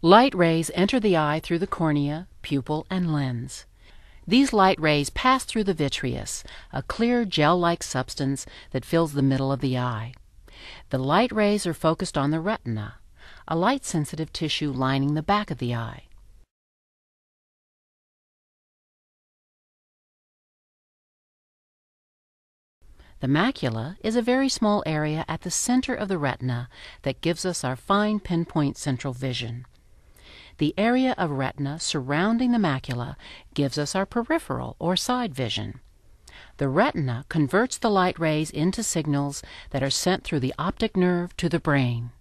Light rays enter the eye through the cornea, pupil, and lens. These light rays pass through the vitreous, a clear gel-like substance that fills the middle of the eye. The light rays are focused on the retina, a light-sensitive tissue lining the back of the eye. The macula is a very small area at the center of the retina that gives us our fine pinpoint central vision. The area of retina surrounding the macula gives us our peripheral or side vision. The retina converts the light rays into signals that are sent through the optic nerve to the brain.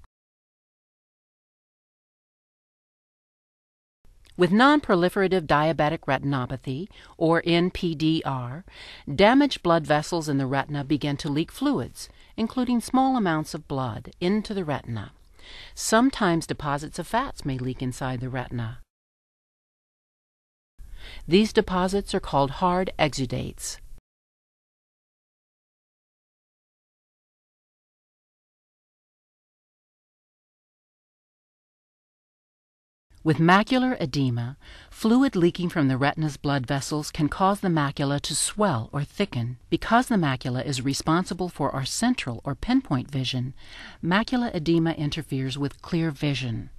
With non-proliferative diabetic retinopathy, or NPDR, damaged blood vessels in the retina begin to leak fluids, including small amounts of blood, into the retina. Sometimes deposits of fats may leak inside the retina. These deposits are called hard exudates. With macular edema, fluid leaking from the retina's blood vessels can cause the macula to swell or thicken. Because the macula is responsible for our central or pinpoint vision, macular edema interferes with clear vision.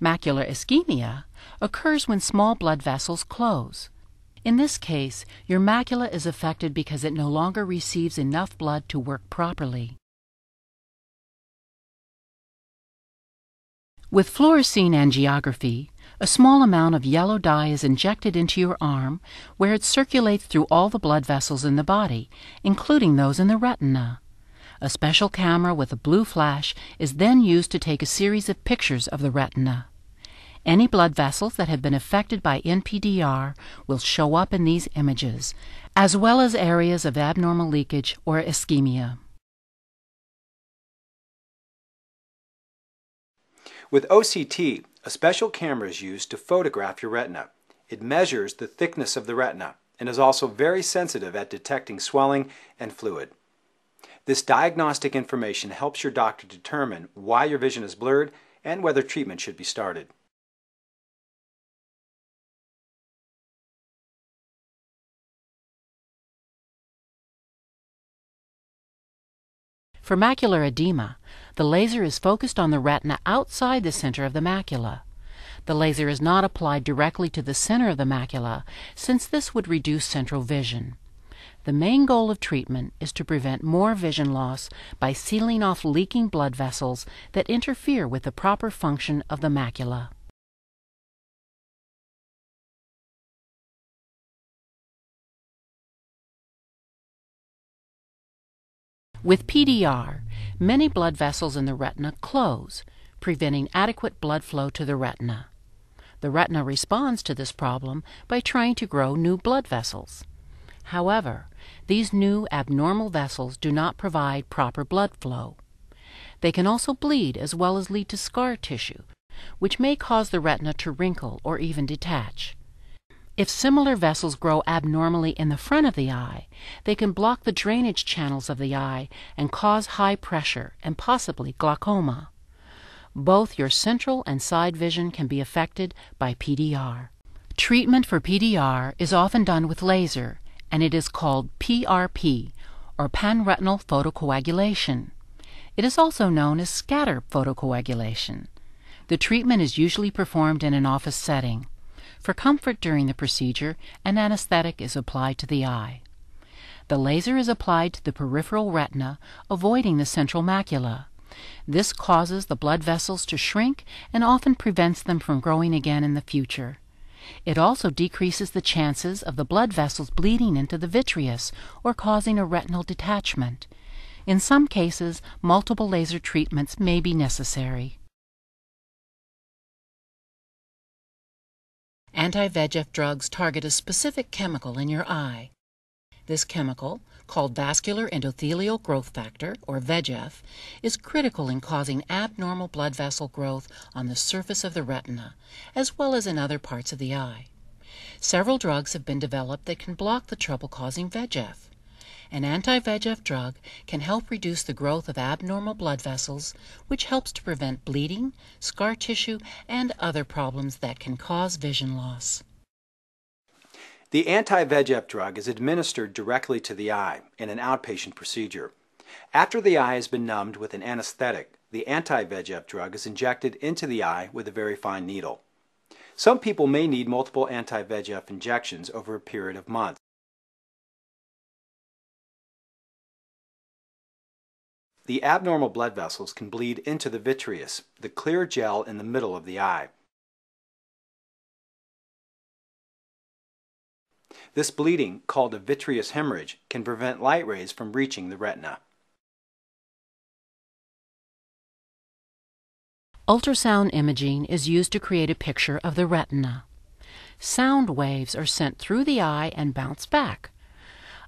Macular ischemia occurs when small blood vessels close. In this case, your macula is affected because it no longer receives enough blood to work properly. With fluorescein angiography, a small amount of yellow dye is injected into your arm, where it circulates through all the blood vessels in the body, including those in the retina. A special camera with a blue flash is then used to take a series of pictures of the retina. Any blood vessels that have been affected by NPDR will show up in these images, as well as areas of abnormal leakage or ischemia. With OCT, a special camera is used to photograph your retina. It measures the thickness of the retina and is also very sensitive at detecting swelling and fluid. This diagnostic information helps your doctor determine why your vision is blurred and whether treatment should be started. For macular edema, the laser is focused on the retina outside the center of the macula. The laser is not applied directly to the center of the macula, since this would reduce central vision. The main goal of treatment is to prevent more vision loss by sealing off leaking blood vessels that interfere with the proper function of the macula. With PDR, many blood vessels in the retina close, preventing adequate blood flow to the retina. The retina responds to this problem by trying to grow new blood vessels. However, these new abnormal vessels do not provide proper blood flow. They can also bleed as well as lead to scar tissue, which may cause the retina to wrinkle or even detach. If similar vessels grow abnormally in the front of the eye, they can block the drainage channels of the eye and cause high pressure and possibly glaucoma. Both your central and side vision can be affected by PDR. Treatment for PDR is often done with laser, and it is called PRP, or panretinal photocoagulation. It is also known as scatter photocoagulation. The treatment is usually performed in an office setting. For comfort during the procedure, an anesthetic is applied to the eye. The laser is applied to the peripheral retina, avoiding the central macula. This causes the blood vessels to shrink and often prevents them from growing again in the future. It also decreases the chances of the blood vessels bleeding into the vitreous or causing a retinal detachment. In some cases, multiple laser treatments may be necessary. Anti-VEGF drugs target a specific chemical in your eye. This chemical, called vascular endothelial growth factor, or VEGF, is critical in causing abnormal blood vessel growth on the surface of the retina, as well as in other parts of the eye. Several drugs have been developed that can block the trouble-causing VEGF. An anti-VEGF drug can help reduce the growth of abnormal blood vessels, which helps to prevent bleeding, scar tissue, and other problems that can cause vision loss. The anti-VEGF drug is administered directly to the eye in an outpatient procedure. After the eye has been numbed with an anesthetic, the anti-VEGF drug is injected into the eye with a very fine needle. Some people may need multiple anti-VEGF injections over a period of months. The abnormal blood vessels can bleed into the vitreous, the clear gel in the middle of the eye. This bleeding, called a vitreous hemorrhage, can prevent light rays from reaching the retina. Ultrasound imaging is used to create a picture of the retina. Sound waves are sent through the eye and bounce back.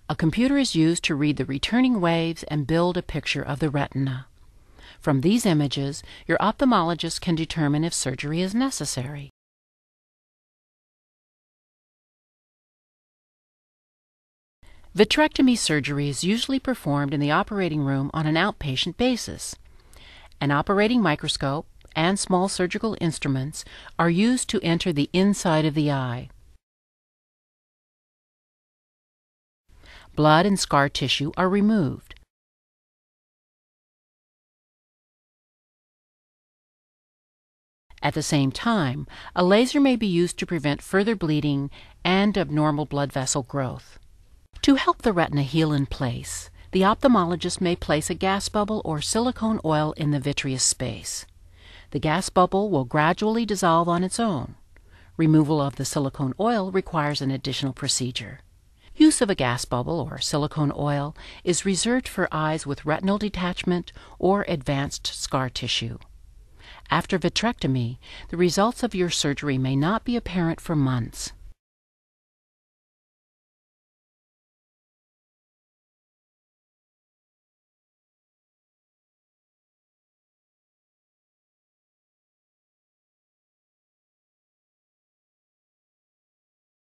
A computer is used to read the returning waves and build a picture of the retina. From these images, your ophthalmologist can determine if surgery is necessary. Vitrectomy surgery is usually performed in the operating room on an outpatient basis. An operating microscope and small surgical instruments are used to enter the inside of the eye. Blood and scar tissue are removed. At the same time, a laser may be used to prevent further bleeding and abnormal blood vessel growth. To help the retina heal in place, the ophthalmologist may place a gas bubble or silicone oil in the vitreous space. The gas bubble will gradually dissolve on its own. Removal of the silicone oil requires an additional procedure. Use of a gas bubble or silicone oil is reserved for eyes with retinal detachment or advanced scar tissue. After vitrectomy, the results of your surgery may not be apparent for months.